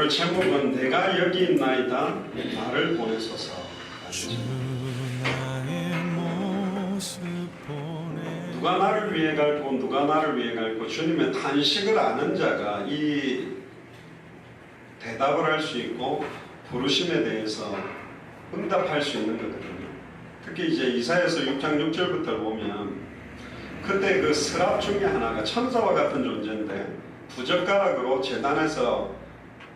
오늘 제목은 내가 여기 있나이다 나를 보내소서. 누가 나를 위해 갈고 누가 나를 위해 갈고 주님의 탄식을 아는 자가 이 대답을 할 수 있고 부르심에 대해서 응답할 수 있는 거거든요. 특히 이제 이사야서 6장 6절부터 보면 그때 그 스랍 중에 하나가 천사와 같은 존재인데 부젓가락으로 제단에서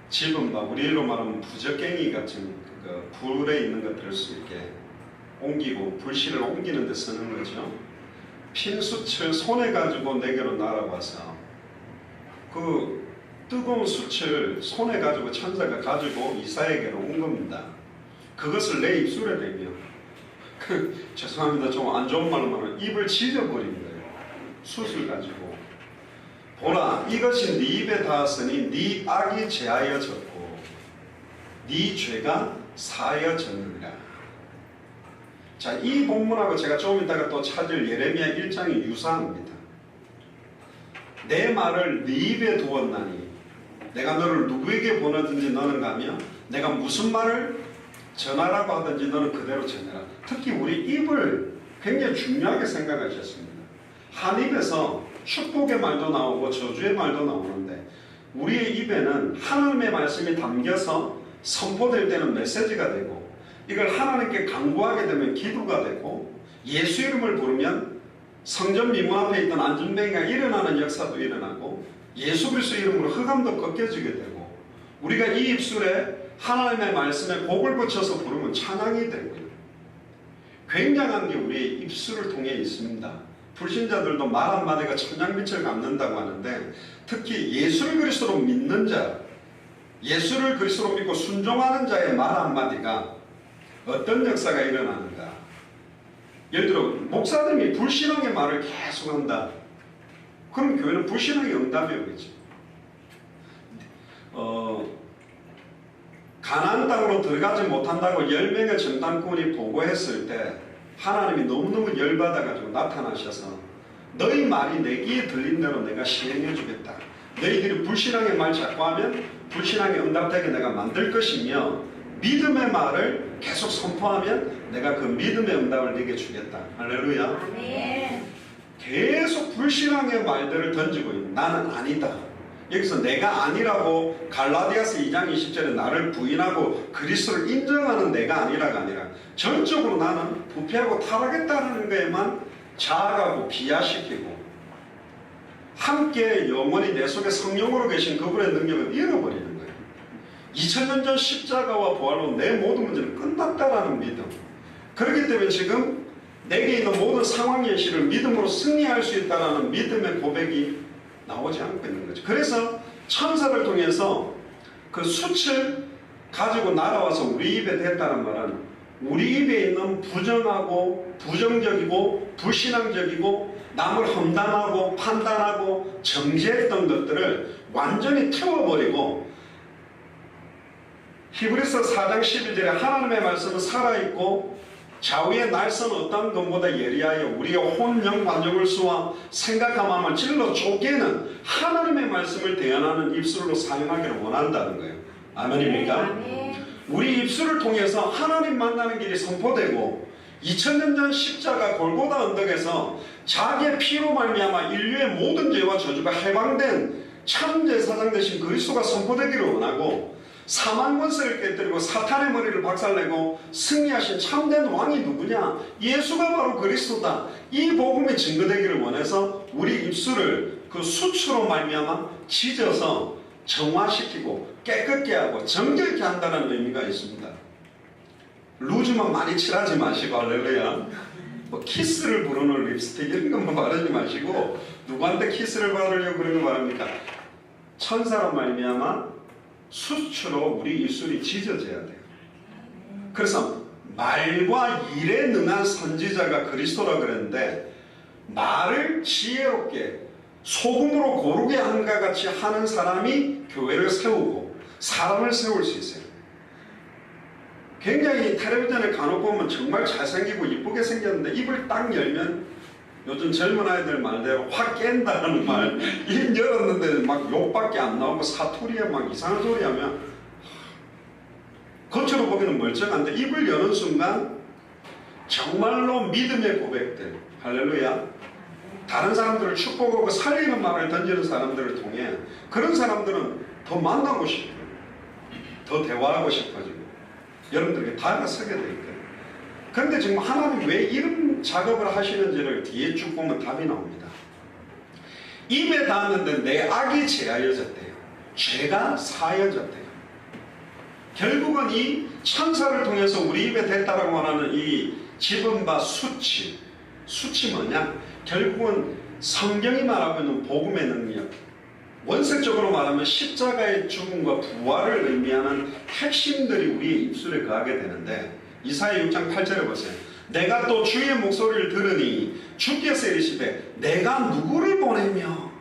집은 바 우리로 말하면 부적갱이 같은 그 불에 있는 것들을 수 있게 옮기고 불씨를 옮기는 데 쓰는 거죠. 핀 숯을 손에 가지고 내게로 날아와서 그 뜨거운 숯을 손에 가지고 천사가 가지고 이사야에게로 온 겁니다. 그것을 내 입술에 대며 죄송합니다. 좀 안 좋은 말로 말하면 입을 지져버린 거예요. 숯을 가지고 보라 이것이 네 입에 닿았으니 네 악이 제하여졌고 네 죄가 사하여졌느니라. 자, 이 본문하고 제가 조금 이따가 또 찾을 예레미야 1장이 유사합니다. 내 말을 네 입에 두었나니 내가 너를 누구에게 보내든지 너는 가며 내가 무슨 말을 전하라고 하든지 너는 그대로 전해라. 특히 우리 입을 굉장히 중요하게 생각하셨습니다. 한 입에서 축복의 말도 나오고 저주의 말도 나오는데 우리의 입에는 하나님의 말씀이 담겨서 선포될 때는 메시지가 되고 이걸 하나님께 간구하게 되면 기도가 되고 예수 이름을 부르면 성전 미문 앞에 있던 안전뱅이가 일어나는 역사도 일어나고 예수 그리스도 이름으로 흑암도 꺾여지게 되고 우리가 이 입술에 하나님의 말씀에 곡을 붙여서 부르면 찬양이 되고요. 굉장한 게 우리의 입술을 통해 있습니다. 불신자들도 말 한마디가 천냥빛을 갚는다고 하는데 특히 예수를 그리스도로 믿는 자, 예수를 그리스도로 믿고 순종하는 자의 말 한마디가 어떤 역사가 일어나는가. 예를 들어 목사님이 불신앙의 말을 계속한다. 그럼 교회는 불신앙의 응답이 오겠지. 가나안 땅으로 들어가지 못한다고 10명의 전당꾼이 보고했을 때 하나님이 너무너무 열받아가지고 나타나셔서 너희 말이 내 귀에 들린 대로 내가 시행해 주겠다. 너희들이 불신앙의 말 자꾸 하면 불신앙의 응답되게 내가 만들 것이며 믿음의 말을 계속 선포하면 내가 그 믿음의 응답을 네게 주겠다. 할렐루야. 아멘. 계속 불신앙의 말들을 던지고 있는 나는 아니다. 여기서 내가 아니라고 갈라디아서 2장 20절에 나를 부인하고 그리스도를 인정하는 내가 아니라가 아니라 전적으로 나는 부패하고 타락했다는 것에만 자아가고 비하시키고 함께 영원히 내 속에 성령으로 계신 그분의 능력을 잃어버리는 거예요. 2000년 전 십자가와 부활로 내 모든 문제는 끝났다라는 믿음. 그렇기 때문에 지금 내게 있는 모든 상황 현실을 믿음으로 승리할 수 있다는 믿음의 고백이 나오지 않고 있는 거죠. 그래서 천사를 통해서 그 숯을 가지고 날아와서 우리 입에 댔다는 말은 우리 입에 있는 부정하고 부정적이고 불신앙적이고 남을 험담하고 판단하고 정죄했던 것들을 완전히 태워버리고 히브리서 4장 11절에 하나님의 말씀은 살아있고 좌우의 날선 어떤 것보다 예리하여 우리의 혼, 영, 관정을 쏘아 생각과 마음을 찔러 쪼개는 하나님의 말씀을 대언하는 입술로 사용하기를 원한다는 거예요. 아멘입니까? 네. 우리 입술을 통해서 하나님 만나는 길이 선포되고 2000년 전 십자가 골고다 언덕에서 자기의 피로 말미암아 인류의 모든 죄와 저주가 해방된 참 제사장 되신 그리스도가 선포되기를 원하고 사망 권세를 깨뜨리고 사탄의 머리를 박살내고 승리하신 참된 왕이 누구냐? 예수가 바로 그리스도다. 이 복음이 증거되기를 원해서 우리 입술을 그 수치로 말미암아 찢어서 정화시키고 깨끗게 하고 정결케 한다는 의미가 있습니다. 루즈만 많이 칠하지 마시고 할렐루야. 뭐 키스를 부르는 립스틱 이런 것만 바르지 마시고 누구한테 키스를 받으려고 그런 거 말합니까? 천사로 말미암아 수치로 우리 입술이 찢어져야 돼요. 그래서 말과 일에 능한 선지자가 그리스도라 그랬는데 말을 지혜롭게 소금으로 고르게 한과 같이 하는 사람이 교회를 세우고 사람을 세울 수 있어요. 굉장히 텔레비전에 간혹 보면 정말 잘생기고 이쁘게 생겼는데 입을 딱 열면 요즘 젊은 아이들 말대로 확 깬다는 말, 입 열었는데 막 욕밖에 안 나오고 사투리에 막 이상한 소리 하면 겉으로 보기는 멀쩡한데 입을 여는 순간 정말로 믿음의 고백들, 할렐루야, 다른 사람들을 축복하고 살리는 말을 던지는 사람들을 통해 그런 사람들은 더 만나고 싶어요. 더 대화하고 싶어지고 여러분들에게 다가서게 될 거예요. 그런데 지금 하나님 왜 이런 작업을 하시는지를 뒤에 쭉 보면 답이 나옵니다. 입에 닿았는데 내 악이 제하여졌대요. 죄가 사여졌대요. 결국은 이 천사를 통해서 우리 입에 댔다라고 하는 이 집은 바 수치 뭐냐? 결국은 성경이 말하고 있는 복음의 능력, 원색적으로 말하면 십자가의 죽음과 부활을 의미하는 핵심들이 우리의 입술에 거하게 되는데, 이사야 6장 8절에 보세요. 내가 또 주의 목소리를 들으니 주께서 이르시되 내가 누구를 보내며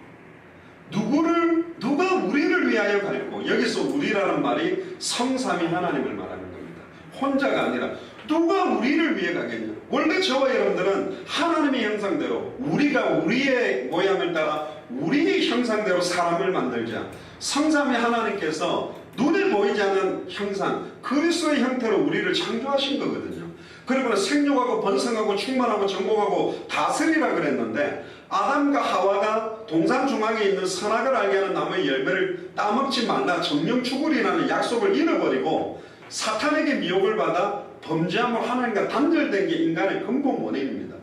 누가 우리를 위하여 갈고, 여기서 우리라는 말이 성삼위 하나님을 말하는 겁니다. 혼자가 아니라 누가 우리를 위해 가겠냐. 원래 저와 여러분들은 하나님의 형상대로, 우리가 우리의 모양을 따라 우리의 형상대로 사람을 만들자. 성삼위 하나님께서 눈에 보이지 않는 형상, 그리스도의 형태로 우리를 창조하신 거거든요. 그리고 생육하고 번성하고 충만하고 정복하고 다스리라 그랬는데, 아담과 하와가 동산 중앙에 있는 선악을 알게 하는 나무의 열매를 따먹지 말라 정령 죽으리라는 약속을 잃어버리고 사탄에게 미혹을 받아 범죄함으로 하나님과 단절된 게 인간의 근본 원인입니다.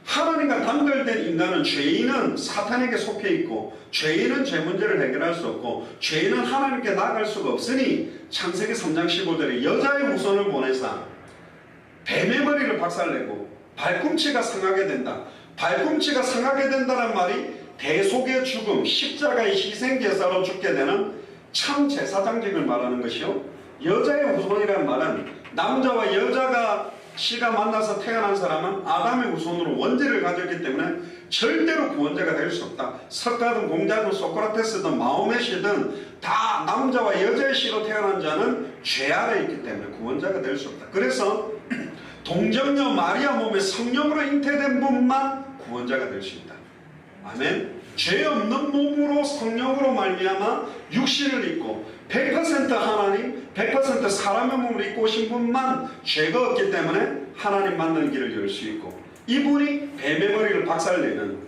하나님과 단절된 인간은, 죄인은 사탄에게 속해 있고 죄인은 죄 문제를 해결할 수 없고 죄인은 하나님께 나아갈 수가 없으니 창세기 3장 15절에 여자의 후손을 보내사 뱀의 머리를 박살내고 발꿈치가 상하게 된다. 발꿈치가 상하게 된다는 말이 대속의 죽음, 십자가의 희생제사로 죽게 되는 참 제사장직을 말하는 것이요, 여자의 후손이라는 말은 남자와 여자가 씨가 만나서 태어난 사람은 아담의 후손으로 원죄를 가졌기 때문에 절대로 구원자가 될 수 없다. 석가든 공자든 소크라테스든 마호메시든 다 남자와 여자의 씨로 태어난 자는 죄 아래 있기 때문에 구원자가 될 수 없다. 그래서 동정녀 마리아 몸에 성령으로 잉태된 분만 구원자가 될 수 있다. 아멘. 죄 없는 몸으로 성령으로 말미암아 육신을 입고 100% 하나님, 100% 사람의 몸을 입고 오신 분만 죄가 없기 때문에 하나님 만나는 길을 열 수 있고, 이분이 뱀의 머리를 박살내는,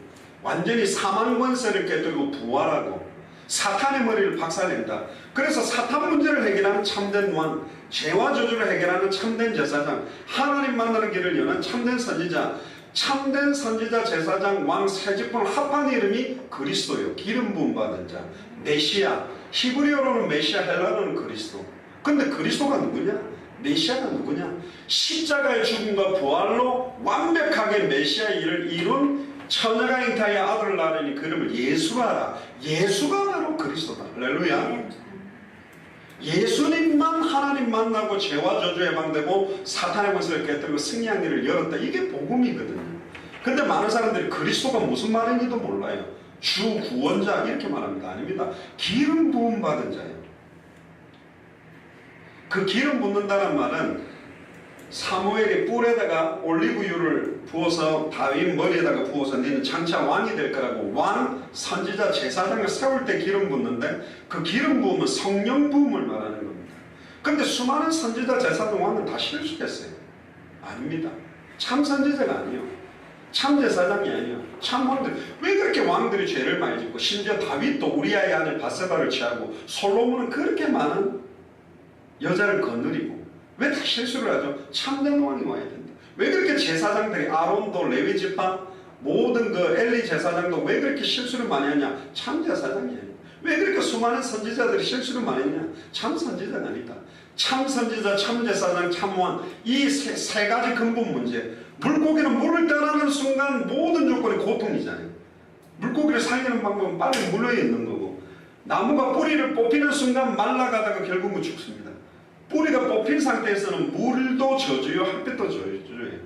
완전히 사망 권세를 깨뜨리고 부활하고 사탄의 머리를 박살낸다. 그래서 사탄 문제를 해결하는 참된 왕, 죄와 저주를 해결하는 참된 제사장, 하나님 만나는 길을 여는 참된 선지자, 참된 선지자, 제사장, 왕 세 직분을 합한 이름이 그리스도요. 기름 부음 받은 자, 메시아. 히브리어로는 메시아, 헬라어로는 그리스도. 근데 그리스도가 누구냐? 메시아가 누구냐? 십자가의 죽음과 부활로 완벽하게 메시아의 일을 이룬 처녀가 잉타의 아들을 낳으니 그 이름을 예수라 하라. 예수가 바로 그리스도다. 할렐루야. 예수님만 하나님 만나고 죄와 저주 해방되고 사탄의 권세를 깨뜨리고 승리한 길을 열었다. 이게 복음이거든요. 근데 많은 사람들이 그리스도가 무슨 말인지도 몰라요. 주 구원자 이렇게 말합니다. 아닙니다. 기름 부음 받은 자예요. 그 기름 붓는다는 말은 사무엘이 뿔에다가 올리브유를 부어서 다윗 머리에다가 부어서 너는 장차 왕이 될 거라고 왕, 선지자, 제사장을 세울 때 기름 붓는데, 그 기름 부음은 성령 부음을 말하는 겁니다. 그런데 수많은 선지자, 제사장, 왕은 다 실수했어요. 아닙니다. 참 선지자가 아니에요. 참 제사장이 아니에요. 참 왕들. 왜 그렇게 왕들이 죄를 많이 짓고, 심지어 다윗도 우리아의 아내 바세바를 취하고 솔로몬은 그렇게 많은 여자를 거느리고 왜 다 실수를 하죠? 참된 왕이 와야 된다. 왜 그렇게 제사장들이 아론도 레위 지파 모든 그 엘리 제사장도 왜 그렇게 실수를 많이 하냐? 참 제사장이에요. 왜 그렇게 수많은 선지자들이 실수를 많이 했냐? 참 선지자가 아니다. 참 선지자, 참 제사장, 참 왕, 이 세 가지 근본 문제. 물고기는 물을 떠나는 순간 모든 조건이 고통이잖아요. 물고기를 살리는 방법은 빨리 물에 있는 거고, 나무가 뿌리를 뽑히는 순간 말라가다가 결국은 죽습니다. 뿌리가 뽑힌 상태에서는 물도 저주요, 햇빛도 저주예요.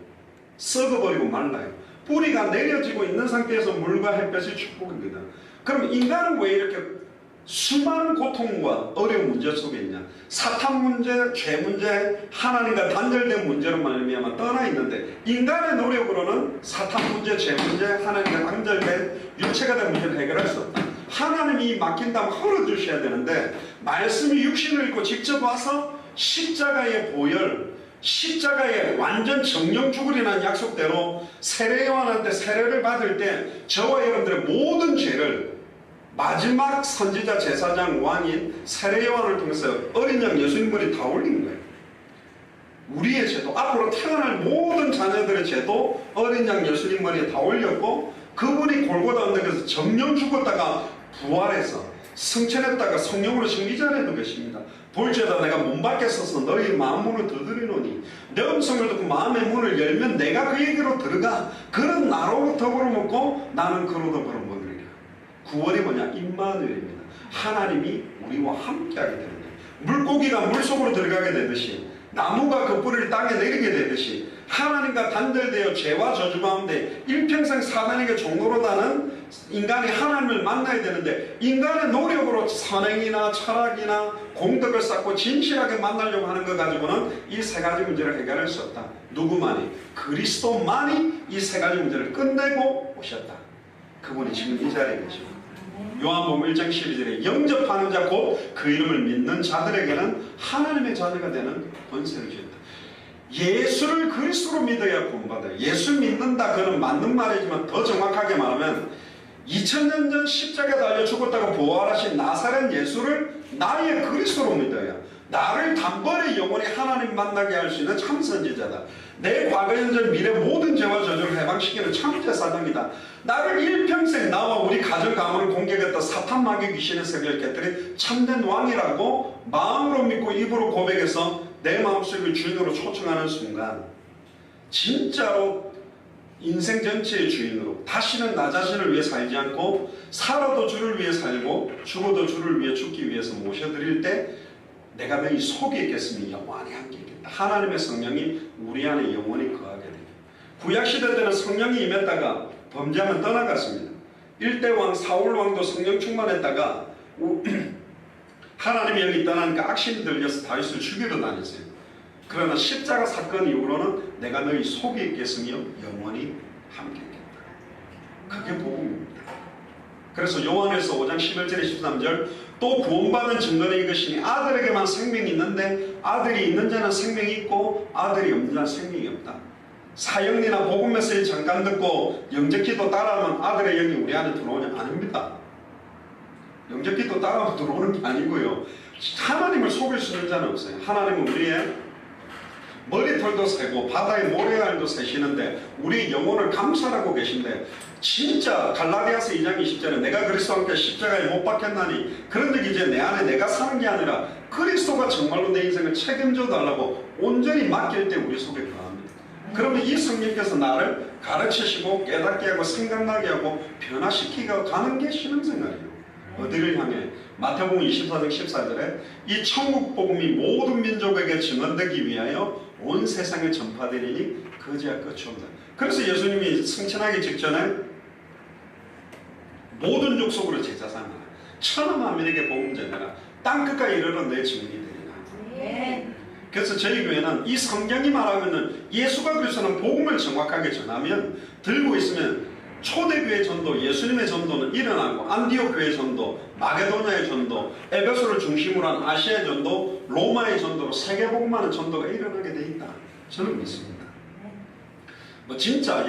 썩어버리고 말라요. 뿌리가 내려지고 있는 상태에서 물과 햇볕이 축복입니다. 그럼 인간은 왜 이렇게 수많은 고통과 어려운 문제 속에 있냐? 사탄 문제, 죄 문제, 하나님과 단절된 문제로 말미암아 떠나 있는데, 인간의 노력으로는 사탄 문제, 죄 문제, 하나님과 단절된 육체가 된 문제를 해결할 수 없다. 하나님이 맡긴다면 흘러주셔야 되는데, 말씀이 육신을 입고 직접 와서 십자가의 보혈, 십자가의 완전 정령 죽으리라는 약속대로 세례요한한테 세례를 받을 때 저와 여러분들의 모든 죄를 마지막 선지자 제사장 왕인 세례요한을 통해서 어린 양 예수님 머리에 다 올린 거예요. 우리의 죄도, 앞으로 태어날 모든 자녀들의 죄도 어린 양 예수님 머리에 다 올렸고, 그분이 골고다 언덕에서 정령 죽었다가 부활해서 승천했다가 성령으로 승리자라는 것입니다. 볼지어다 내가 문 밖에 서서 너희 마음 문을 두드리노니 내 음성을 듣고 마음의 문을 열면 내가 그에게로 들어가 그는 나로 더불어 먹고 나는 그로 더불어 먹으리라. 구원이 뭐냐? 임마누엘입니다. 하나님이 우리와 함께하게 되는 거예요. 물고기가 물속으로 들어가게 되듯이, 나무가 그 뿌리를 땅에 내리게 되듯이 하나님과 단절되어 죄와 저주 가운데 일평생 사단에게 종노릇하는 인간이 하나님을 만나야 되는데, 인간의 노력으로 선행이나 철학이나 공덕을 쌓고 진실하게 만나려고 하는 것 가지고는 이 세 가지 문제를 해결할 수 없다. 누구만이? 그리스도만이 이 세 가지 문제를 끝내고 오셨다. 그분이 지금 이 자리에 계십니다. 요한복음 1장 12절에 영접하는 자 곧 그 이름을 믿는 자들에게는 하나님의 자녀가 되는 권세를 주었다. 예수를 그리스도로 믿어야 구원받아요. 예수 믿는다, 그는 맞는 말이지만 더 정확하게 말하면 2000년 전 십자가에 달려 죽었다고 부활하신 나사렛 예수를 나의 그리스도로 믿어야 나를 단번에 영원히 하나님 만나게 할 수 있는 참선지자다. 내 과거 현재 미래 모든 죄와 저주를 해방시키는 참제사장이다. 나를 일평생 나와 우리 가정 가문을 공격했다 사탄 마귀 귀신의 세계를 깨뜨린 참된 왕이라고 마음으로 믿고 입으로 고백해서 내 마음속을 주인으로 초청하는 순간 진짜로 인생 전체의 주인으로 다시는 나 자신을 위해 살지 않고 살아도 주를 위해 살고 죽어도 주를 위해 죽기 위해서 모셔드릴 때 내가 너희 속에 있겠으니 영원히 함께 있겠다. 하나님의 성령이 우리 안에 영원히 거하게 됩니다. 구약시대 때는 성령이 임했다가 범죄하면 떠나갔습니다. 1대 왕 사울왕도 성령 충만했다가 하나님이 여기 떠나니까 악심이 들려서 다윗을 죽이러 다녔어요. 그러나 십자가 사건 이후로는 내가 너희 속에 있겠으며 영원히 함께 있겠다. 그게 복음입니다. 그래서 요한에서 5장 11절에 13절 또 구원받은 증거는 이것이니 아들에게만 생명이 있는데 아들이 있는 자는 생명이 있고 아들이 없는 자는 생명이 없다. 사형리나 복음 메시지 잠깐 듣고 영접기도 따라하면 아들의 영이 우리 안에 들어오냐? 아닙니다. 영접기도 따라하면 들어오는 게 아니고요. 하나님을 속일 수 있는 자는 없어요. 하나님은 우리의 머리털도 세고 바다의 모래알도 세시는데 우리 영혼을 감찰하고 계신데, 진짜 갈라디아서 2장 20절에 내가 그리스도와 함께 십자가에 못 박혔나니 그런즉 이제 내 안에 내가 사는 게 아니라 그리스도가 정말로 내 인생을 책임져 달라고 온전히 맡길 때 우리 속에 거합니다. 그러면 이 성령께서 나를 가르치시고 깨닫게 하고 생각나게 하고 변화시키고 가는 게 신앙생활이에요. 어디를 향해? 마태복음 24장 14절에 이 천국 복음이 모든 민족에게 증언되기 위하여 온 세상에 전파되리니 거지와 끝이 없다. 그래서 예수님이 승천하기 직전에 모든 족속으로 제자 삼아라. 천하 만민에게 복음 전하라. 땅끝까지 이르러 내 증인이 되리라. 그래서 저희 교회는 이 성경이 말하면은 예수가 그리스도는 복음을 정확하게 전하면 들고 있으면 초대교회 전도, 예수님의 전도는 일어나고 안디옥 교회 전도, 마게도냐의 전도, 에베소를 중심으로 한 아시아의 전도, 로마의 전도로 세계복음하는 전도가 일어나게 돼 있다. 저는 믿습니다. 뭐 진짜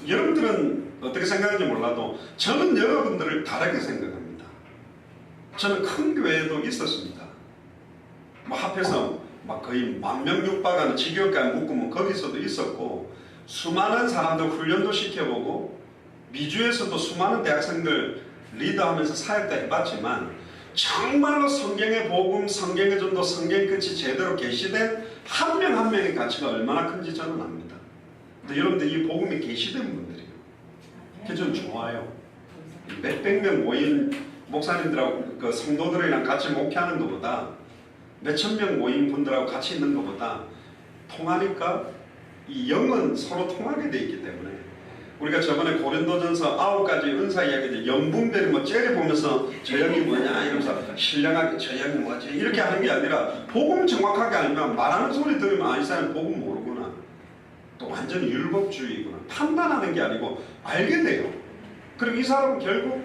여러분들은 어떻게 생각하는지 몰라도 저는 여러분들을 다르게 생각합니다. 저는 큰 교회에도 있었습니다. 뭐 합해서 막 거의 10,000명 육박하는 지교육까지 묶으면 거기서도 있었고, 수많은 사람들 훈련도 시켜보고 미주에서도 수많은 대학생들 리더하면서 사역도 해봤지만 정말로 성경의 복음, 성경의 전도, 성경 끝이 제대로 계시된 한 명 한 명의 가치가 얼마나 큰지 저는 압니다. 근데 여러분들 이 복음이 계시된 분들이에요. 그래서 저는 좋아요. 몇백 명 모인 목사님들하고 그 성도들이랑 같이 목회하는 것보다 몇천 명 모인 분들하고 같이 있는 것보다 통하니까 이 영은 서로 통하게 돼 있기 때문에, 우리가 저번에 고린도전서 9가지 은사 이야기들 영분별이 뭐 째려보면서 저 영이 뭐냐 이러면서 신령하게 저 영이 뭐지 이렇게 하는 게 아니라 복음 정확하게 알면 말하는 소리 들으면 이 사람은 복음 모르구나, 또 완전히 율법주의구나 판단하는 게 아니고 알게 돼요. 그럼 이 사람은 결국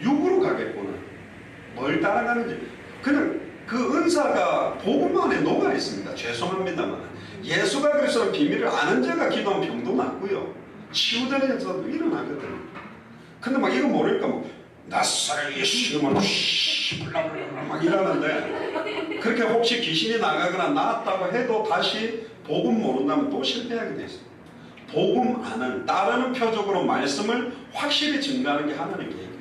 육으로 가겠구나. 뭘 따라가는지 그냥 그 은사가 복음 안에 녹아 있습니다. 죄송합니다만 예수가 그리스도의 비밀을 아는 자가 기도하면 병도 낫고요, 치유되는 역사도 일어나거든요. 근데 막 이거 모르니까 뭐 낯설 예수님은 블라블라블라 막 이러는데, 그렇게 혹시 귀신이 나가거나 나았다고 해도 다시 복음 모른다면 또 실패하게 돼 있어요. 복음 아는, 따르는 표적으로 말씀을 확실히 증가하는 게 하나님의 계획이에요.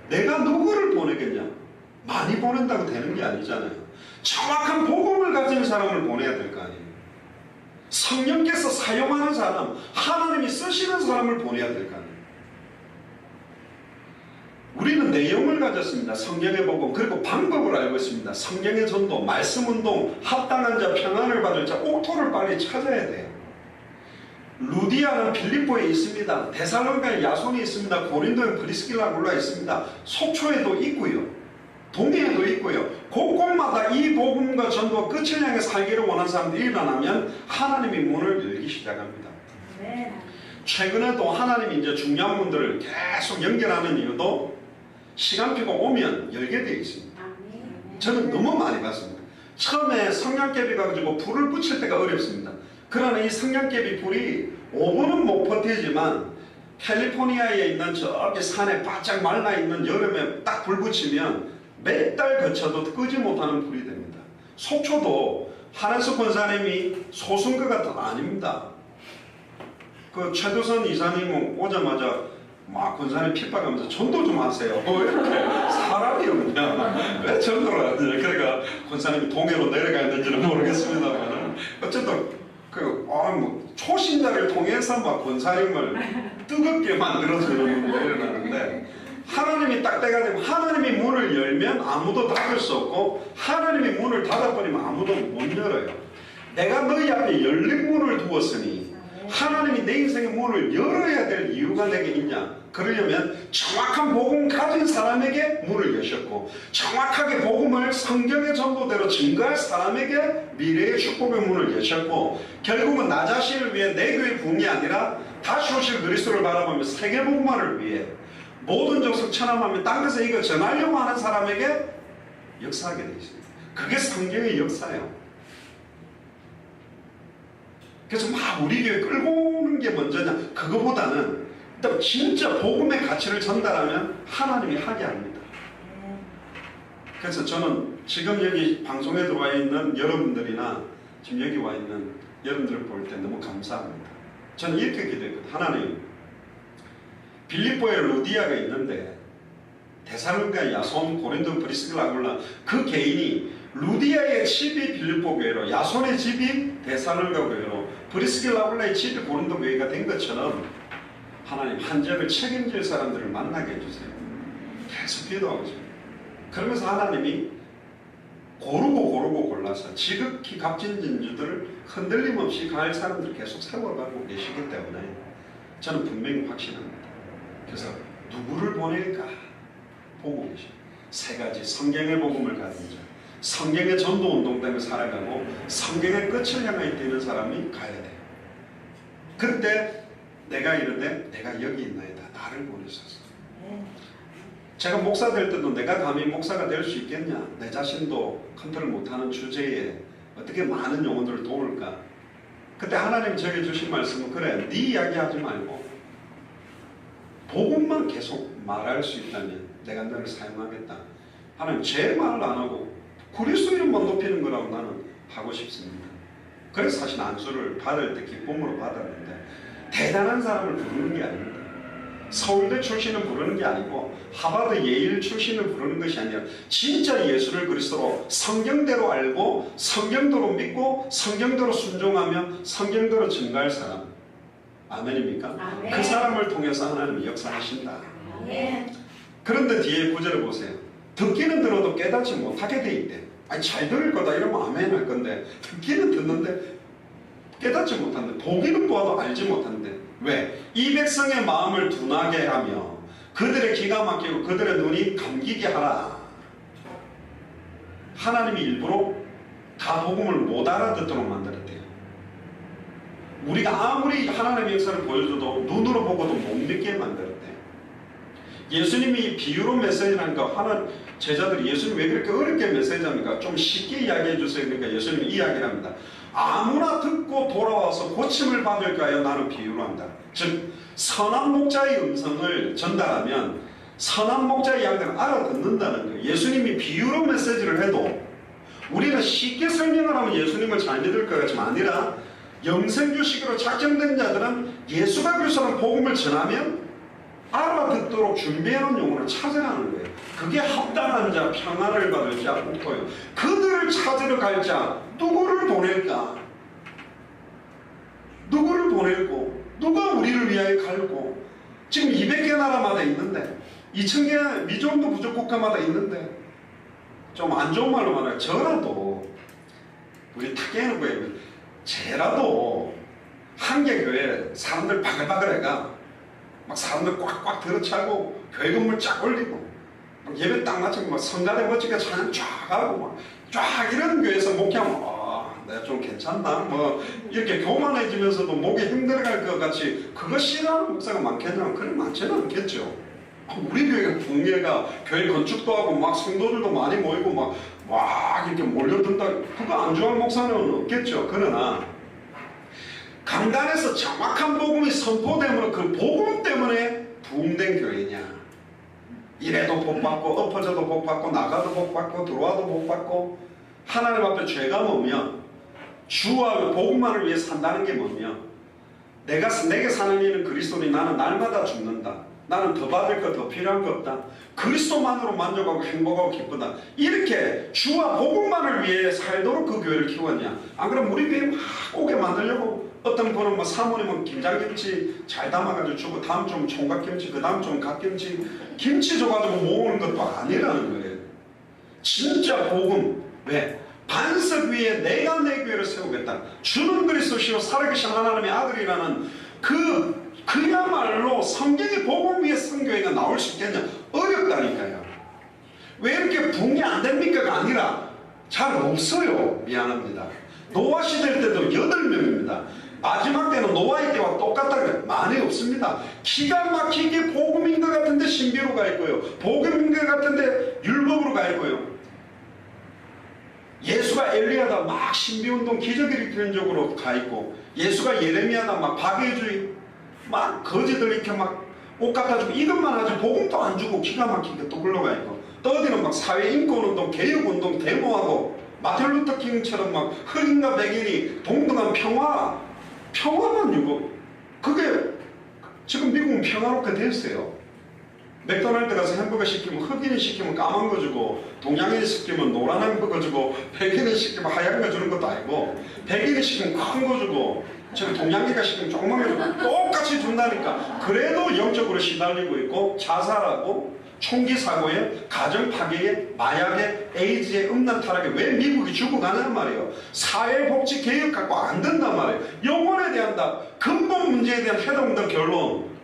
내가 누구를 보내겠냐? 많이 보낸다고 되는 게 아니잖아요. 정확한 복음을 가진 사람을 보내야 될 거 아니에요. 성령께서 사용하는 사람, 하나님이 쓰시는 사람을 보내야 될 거 아니에요. 우리는 내용을 가졌습니다. 성경의 복음, 그리고 방법을 알고 있습니다. 성경의 전도, 말씀 운동, 합당한 자, 평안을 받을 자, 옥토를 빨리 찾아야 돼요. 루디아는 필립보에 있습니다. 데살로니가에 야손이 있습니다. 고린도에 브리스길라 올라 있습니다. 속초에도 있고요, 동해에도 있고요. 곳곳마다 이 복음과 전도가 끝을 향해 살기를 원하는 사람들이 일어나면 하나님이 문을 열기 시작합니다. 최근에도 하나님이 이제 중요한 분들을 계속 연결하는 이유도 시간표가 오면 열게 되어 있습니다. 저는 너무 많이 봤습니다. 처음에 성냥개비 가지고 불을 붙일 때가 어렵습니다. 그러나 이 성냥개비 불이 5분은 못 버티지만 캘리포니아에 있는 저기 산에 바짝 말라있는 여름에 딱 불 붙이면 몇 달 거쳐도 끄지 못하는 불이 됩니다. 속초도 하란스 권사님이 소순 것 같은 아닙니다. 그 최두선 이사님은 오자마자 막 권사님 핍박하면서 전도 좀 하세요. 이렇게 사람이 없냐? 왜 전도를 하냐? 그러니까 권사님이 동해로 내려가는지는 모르겠습니다만 어쨌든 뭐 초신자를 통해서 막 권사님을 뜨겁게 만들어주는 일이 일어나는데, 하나님이 딱 때가 되면 하나님이 문을 열면 아무도 닫을 수 없고, 하나님이 문을 닫아버리면 아무도 못 열어요. 내가 너희 앞에 열린 문을 두었으니 하나님이 내 인생의 문을 열어야 될 이유가 내게 있냐? 그러려면 정확한 복음 가진 사람에게 문을 여셨고, 정확하게 복음을 성경의 전도대로 증거할 사람에게 미래의 축복의 문을 여셨고, 결국은 나 자신을 위해 내 교회 부흥이 아니라 다시 오실 그리스도를 바라보며 세계 복음화를 위해 모든 족속 천함하며 땅에서 이거 전하려고 하는 사람에게 역사하게 되어 있습니다. 그게 성경의 역사예요. 그래서 막 우리 교회 끌고 오는 게 먼저냐? 그거보다는 일단 진짜 복음의 가치를 전달하면 하나님이 하게 합니다. 그래서 저는 지금 여기 방송에 들어와 있는 여러분들이나 지금 여기 와 있는 여러분들을 볼 때 너무 감사합니다. 저는 이렇게 기도했거든요. 하나님, 빌립보에 루디아가 있는데 데살로니가 야손, 고린도 브리스길라 아굴라, 그 개인이 루디아의 집이 빌립보 교회로, 야손의 집이 데살로니가 교회로, 브리스길라 아굴라의 집이 고린도 교회가 된 것처럼 하나님 한 집을 책임질 사람들을 만나게 해주세요. 계속 기도하고 있습니다. 그러면서 하나님이 고르고 골라서 지극히 값진 진주들을 흔들림 없이 갈 사람들을 계속 세워가고 계시기 때문에 저는 분명히 확신합니다. 그래서 누구를 보낼까 보고 계십니다. 세 가지 성경의 복음을 가진 자, 성경의 전도운동 때문에 살아가고 성경의 끝을 향해 뛰는 사람이 가야 돼요. 그때 내가 이런데 내가 여기 있나이다. 나를 보내소서. 제가 목사 될 때도 내가 감히 목사가 될 수 있겠냐? 내 자신도 컨트롤 못하는 주제에 어떻게 많은 영혼들을 도울까? 그때 하나님 저에게 주신 말씀은, 그래, 네 이야기 하지 말고 복음만 계속 말할 수 있다면 내가 너를 사용하겠다. 하나님 제 말을 안 하고 그리스도 이름만 높이는 거라고 나는 하고 싶습니다. 그래서 사실 안수를 받을 때 기쁨으로 받았는데, 대단한 사람을 부르는 게 아닙니다. 서울대 출신을 부르는 게 아니고 하버드 예일 출신을 부르는 것이 아니라 진짜 예수를 그리스도로 성경대로 알고 성경대로 믿고 성경대로 순종하며 성경대로 증거할 사람. 아멘입니까? 아멘. 그 사람을 통해서 하나님이 역사하신다. 아멘. 그런데 뒤에 구절을 보세요. 듣기는 들어도 깨닫지 못하게 돼 있대. 아니 잘 들을 거다 이러면 아멘 할 건데, 듣기는 듣는데 깨닫지 못한대. 보기는 보아도 알지 못한대. 왜? 이 백성의 마음을 둔하게 하며 그들의 기가 막히고 그들의 눈이 감기게 하라. 하나님이 일부러 다 복음을 못 알아듣도록 만들었대요. 우리가 아무리 하나님의 역사를 보여줘도 눈으로 보고도 못 믿게 만들었대요. 예수님이 비유로 메시지라는 거 하는 제자들이 예수님 왜 그렇게 어렵게 메시지합니까? 좀 쉽게 이야기해 주세요. 그러니까 예수님이 이야기를 합니다. 아무나 듣고 돌아와서 고침을 받을까요? 나는 비유로 한다. 즉 선한 목자의 음성을 전달하면 선한 목자의 양들은 알아듣는다는 거예요. 예수님이 비유로 메시지를 해도 우리는 쉽게 설명을 하면 예수님을 잘 믿을 것 같지만 아니라 영생주식으로 작정된 자들은 예수가 그리스도라는 복음을 전하면 알아듣도록 준비해놓은 용어를 찾으라는 거예요. 그게 합당한 자, 평안을 받을 자, 목표예요. 그들을 찾으러 갈 자, 누구를 보낼까? 누구를 보낼고 누가 우리를 위하여 갈고 지금 200개 나라마다 있는데 2000개 미정도 부족국가마다 있는데 좀 안 좋은 말로 말하면 저라도 우리 타계는 쟤라도 한 개 교회 사람들 바글바글 해가 막 사람들 꽉꽉 들어차고 교회 건물 쫙 올리고 막 예배 딱 마치고 막 성가대 멋지게 찬양 쫙 하고 막 쫙 이런 교회에서 목회하면 내가 좀 괜찮나 뭐 이렇게 교만해지면서도 목이 힘들어갈 것 같이 그거 싫어하는 목사가 많겠냐? 그래 많지는 않겠죠. 우리 교회가 붕괴가 교회 건축도 하고 막 성도들도 많이 모이고 막 이렇게 몰려든다. 그거 안 좋아하는 목사는 없겠죠. 그러나 강단에서 정확한 복음이 선포되면 그 복음 때문에 부흥된 교회냐? 이래도 복받고 엎어져도 복받고 나가도 복받고 들어와도 복받고 하나님 앞에 죄가 뭐며 주와 복음만을 위해 산다는 게 뭐며 내게 사는 일은 그리스도니 나는 날마다 죽는다. 나는 더 받을 거 더 필요한 거 없다. 그리스도만으로 만족하고 행복하고 기쁘다. 이렇게 주와 복음만을 위해 살도록 그 교회를 키웠냐? 안 그러면 우리 교회 막 오게 만들려고 어떤 분은 뭐 사모님은 김장김치 잘 담아가지고 주고 다음 좀 총각김치 그 다음 좀 갓김치 김치 줘가지고 모으는 것도 아니라는 거예요. 진짜 복음 왜? 반석 위에 내가 내 교회를 세우겠다. 주는 그리스도시요 살아계신 하나님의 아들이라는 그야말로 성경의 복음 위에 성교회가 나올 수 있겠냐? 어렵다니까요. 왜 이렇게 붕이 안 됩니까가 아니라 잘 없어요. 미안합니다. 노아 시대 때도 8명입니다. 마지막 때는 노아의 때와 똑같다 그래요. 많이 없습니다. 기가 막히게 복음인 것 같은데 신비로 가 있고요. 복음인 것 같은데 율법으로 가 있고요. 예수가 엘리야다 막 신비운동 기적일으키는적으로 가 있고 예수가 예레미야다 막 박해주의 막 거지들 이렇게 막 옷 갖다 주고 이것만 하지 복음도 안 주고 기가 막히게 또 흘러가 있고 또 어디는 막 사회인권운동 개혁운동 데모하고 마틴루터킹처럼 막 흑인과 백인이 동등한 평화만 주고 그게 지금 미국은 평화롭게 됐어요. 맥도날드 가서 햄버거 시키면 흑인이 시키면 까만 거 주고 동양인이 시키면 노란 햄버거 주고 백인이 시키면 하얀 거 주는 것도 아니고 백인이 시키면 큰 거 주고 저기 동양인가 시키면 조그만 거 주고 똑같이 준다니까. 그래도 영적으로 시달리고 있고 자살하고 총기 사고에 가정 파괴에 마약에 에이즈에 음란 타락에 왜 미국이 죽어가냐는 말이에요. 사회복지 개혁 갖고 안 된단 말이에요. 영혼에 대한 근본 문제에 대한 해동된 결론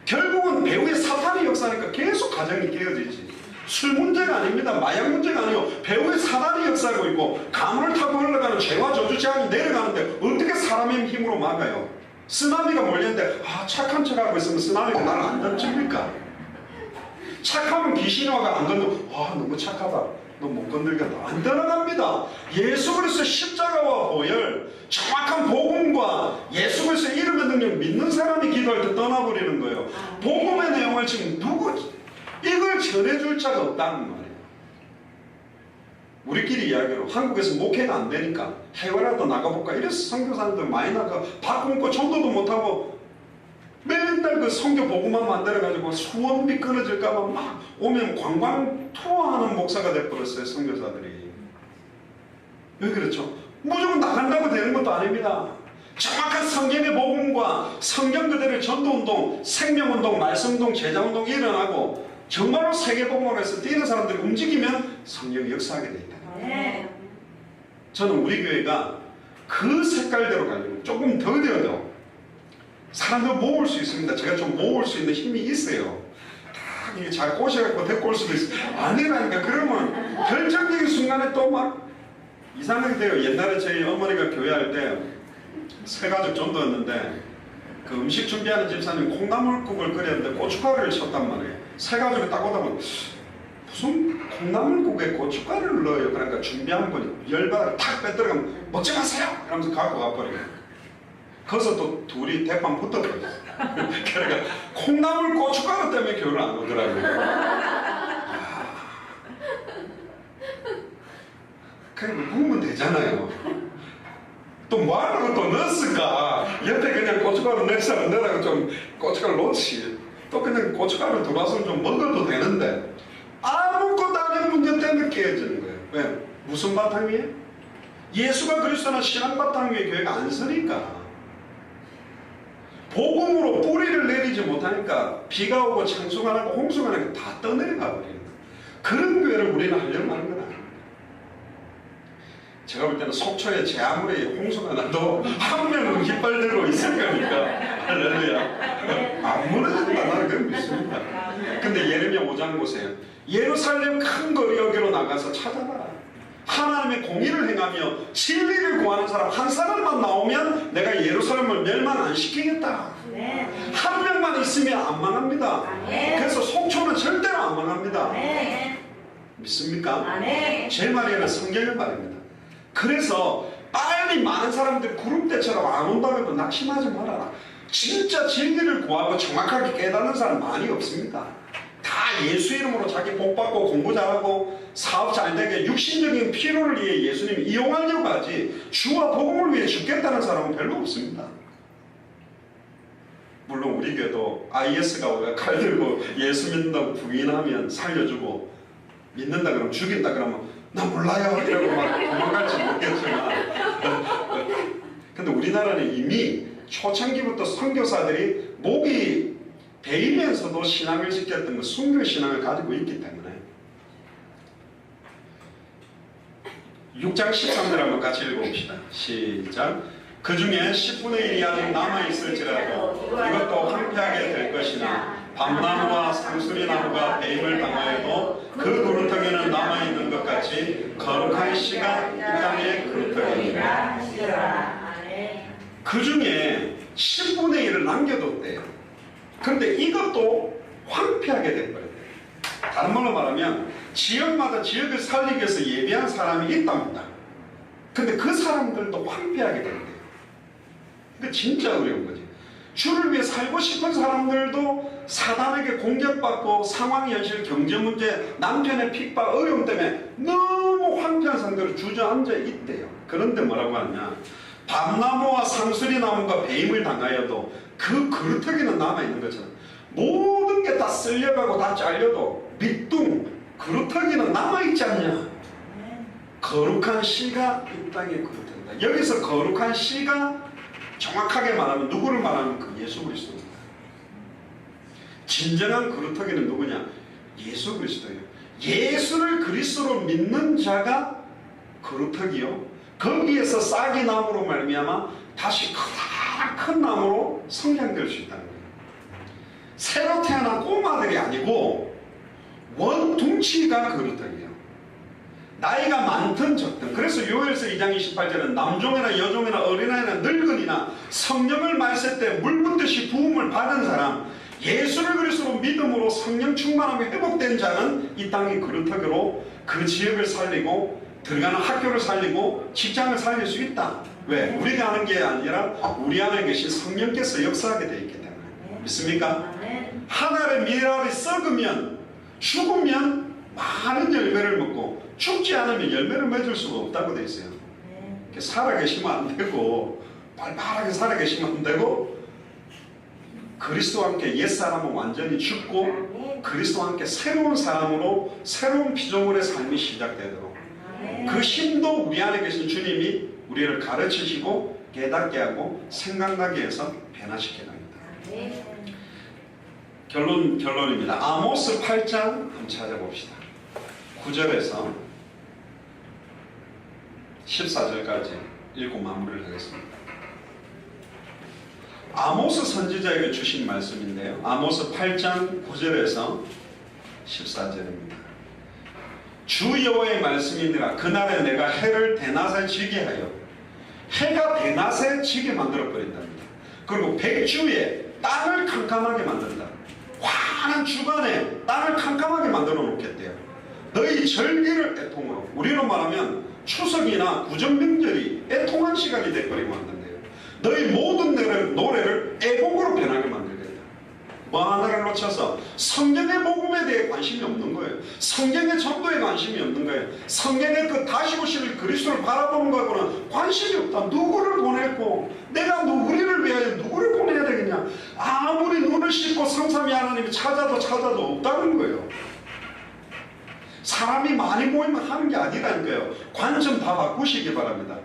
결국은 배후의 사탄의 역사니까 계속 가정이 깨어지지. 술 문제가 아닙니다. 마약 문제가 아니고 배후의 사탄의 역사고 있고 가물을 타고 흘러가는 죄와 저주 재앙이 내려가는데 어떻게 사람의 힘으로 막아요? 쓰나미가 몰렸는데 착한 척하고 있으면 쓰나미가 나를 안 던집니까? 착하면 귀신이 와가 안 건너 너무 착하다. 너 못 건들겠다. 안 떠나갑니다. 예수 그리스도 십자가와 보혈 정확한 복음과 예수 그리스도 이름의 능력 믿는 사람이 기도할 때 떠나버리는 거예요. 복음의 내용을 지금 이걸 전해줄 자가 없다는 말이에요. 우리끼리 이야기로 한국에서 목회가 안 되니까 해외라도 나가볼까 이래서 선교사님들 많이 나가 밥 굶고 전도도 못하고 맨날 그 선교 복음만 만들어가지고 수원비 끊어질까봐 막 오면 관광 투어하는 목사가 돼버렸어요. 선교사들이. 왜 그렇죠? 무조건 나간다고 되는 것도 아닙니다. 정확한 성경의 복음과 성경 그대로의 전도운동, 생명운동, 말씀운동, 제자운동이 일어나고 정말로 세계복음화에서 뛰는 사람들이 움직이면 성령이 역사하게 돼 있다. 저는 우리 교회가 그 색깔대로 가려고 조금 더 되어도 사람들 모을 수 있습니다. 제가 좀 모을 수 있는 힘이 있어요. 딱 이게 잘 꼬셔갖고 데리고 올 수도 있어요. 아니라니까. 그러면 결정적인 순간에 또 막 이상하게 돼요. 옛날에 저희 어머니가 교회할 때 새가족 전도였는데 그 음식 준비하는 집사님 콩나물국을 끓였는데 고춧가루를 쳤단 말이에요. 새 가족이 딱 오다 보면 무슨 콩나물국에 고춧가루를 넣어요. 그러니까 준비한 분이 열받아 탁 빼들어가면 먹지 마세요! 이러면서 갖고 가버려요. 거기서 또 둘이 대판 붙어버렸어요. 그러니까 콩나물 고춧가루 때문에 교회를 안 오더라고요. 그냥 구우면 되잖아요. 또 뭐하려고 또 넣었을까? 옆에 그냥 고춧가루 넣을 사람 넣으라고 좀 고춧가루 넣지. 또 그냥 고춧가루 들어와서 좀 먹어도 되는데 아무것도 아닌 문제 때문에 깨어지는 거예요. 왜? 무슨 바탕 위에? 예수가 그리스도나 신앙 바탕 위에 교회가 안 서니까. 복음으로 뿌리를 내리지 못하니까 비가 오고 창수가 나고 홍수가 나고 다 떠내려가 버리는 거예요. 그런 교회를 우리는 하려고 하는 건 아닙니다. 제가 볼 때는 속초에 제 아무리 홍수가 나도 한 명은 깃발 들고 있을 거니까 할렐루야. 안 무너진다. 나는 그건 믿습니다. 근데 예레미야 5장 보세요. 예루살렘 큰 거리 여기로 나가서 찾아봐라. 하나님의 공의를 행하며 진리를 구하는 사람 한 사람만 나오면 내가 예루살렘을 멸망 안 시키겠다. 한 명만 있으면 안 망합니다. 그래서 속초는 절대로 안 망합니다. 믿습니까? 제 말이 아니라 성경의 말입니다. 그래서 빨리 많은 사람들이 구름대처럼 안 온다고 해도 낙심하지 말아라. 진짜 진리를 구하고 정확하게 깨닫는 사람 많이 없습니다. 다 예수 이름으로 자기 복 받고 공부 잘하고 사업 잘 되게 육신적인 필요를 위해 예수님 이용하려고 하지 주와 복음을 위해 죽겠다는 사람은 별로 없습니다. 물론 우리 교회도 IS가 오면 칼 들고 예수 믿는다고 부인하면 살려주고 믿는다 그러면 죽인다 그러면 나 몰라요 이러고 막 도망갈지 모르겠지만 근데 우리나라는 이미 초창기부터 선교사들이 목이 베이면서도 신앙을 지켰던 그 순교 신앙을 가지고 있기 때문에 6장 13절 한번 같이 읽어봅시다. 시작. 그 중에 10분의 1이 아직 남아있을지라도 이것도 황폐하게 될 것이나 밤나무와 상수리나무가 배임을 당하여도 그 그루터기는 남아있는 것 같이 거룩한 씨가 이 땅에 그루터기니라. 그 중에 10분의 1을 남겨뒀대요. 그런데 이것도 황폐하게 돼버려요. 다른 말로 말하면 지역마다 지역을 살리기 위해서 예비한 사람이 있답니다. 근데 그 사람들도 황폐하게 된대요. 그게 진짜 어려운 거지. 주를 위해 살고 싶은 사람들도 사단에게 공격받고 상황, 현실, 경제 문제, 남편의 핍박, 어려움 때문에 너무 황폐한 상태로 주저앉아 있대요. 그런데 뭐라고 하냐? 밤나무와 상수리나무가 배임을 당하여도 그 그루터기는 남아있는 것처럼 모든 게 다 쓸려가고 다 잘려도 밑둥 그루터기는 남아있지 않냐? 거룩한 씨가 이 땅에 그루터기다. 여기서 거룩한 씨가 정확하게 말하면 누구를 말하면 그 예수 그리스도입니다. 진정한 그루터기는 누구냐? 예수 그리스도예요. 예수를 그리스도로 믿는 자가 그루터기요. 거기에서 싹이 나무로 말미암아 다시 커다란 큰 나무로 성장될 수 있다는 거예요. 새로 태어난 꼬마들이 아니고 원둥치가 그루터기예요. 나이가 많든 적든. 그래서 요엘서 2장 28절은 남종이나 여종이나 어린아이나 늙은이나 성령을 말세 때 물 붓듯이 부음을 받은 사람, 예수를 그리스도로 믿음으로 성령 충만함이 회복된 자는 이 땅의 그루터기로 그 지역을 살리고 들어가는 학교를 살리고 직장을 살릴 수 있다. 왜? 우리가 하는 게 아니라 우리 안에 계신 성령께서 역사하게 되어 있기 때문에. 믿습니까? 하늘의 미랄이 썩으면 죽으면 많은 열매를 먹고 죽지 않으면 열매를 맺을 수가 없다고 되어 있어요. 살아계시면 안 되고 발발하게 살아계시면 안 되고 그리스도와 함께 옛사람은 완전히 죽고 그리스도와 함께 새로운 사람으로 새로운 피조물의 삶이 시작되도록 그 힘도 우리 안에 계신 주님이 우리를 가르치시고 깨닫게 하고 생각나게 해서 변화시켜 납니다. 결론입니다. 아모스 8장 한번 찾아봅시다. 9절에서 14절까지 읽고 마무리를 하겠습니다. 아모스 선지자에게 주신 말씀인데요. 아모스 8장 9절에서 14절입니다. 주 여호와의 말씀이니라. 그날에 내가 해를 대낮에 지게 하여 해가 대낮에 지게 만들어 버린답니다. 그리고 백주에 땅을 캄캄하게 만든다. 환한 주간에 땅을 캄캄하게 만들어 놓겠대요. 너희 절기를 애통으로, 우리로 말하면 추석이나 구정명절이 애통한 시간이 돼버리게 만든대요. 너희 모든 노래를 애곡으로 변하게 만들겠다. 뭐 하나를 놓쳐서 성경의 복음에 대해 관심이 없는 거예요. 성경의 전도에 관심이 없는 거예요. 성경의 그 다시 오실 그리스도를 바라보는 거하고는 관심이 없다. 누구를 보냈고 내가 우리를 위하여 누구를 보내야 되겠냐. 아무리 눈을 씻고 성삼위 하나님이 찾아도 없다는 거예요. 사람이 많이 모이면 하는 게 아니라니까요. 관점 다 바꾸시기 바랍니다.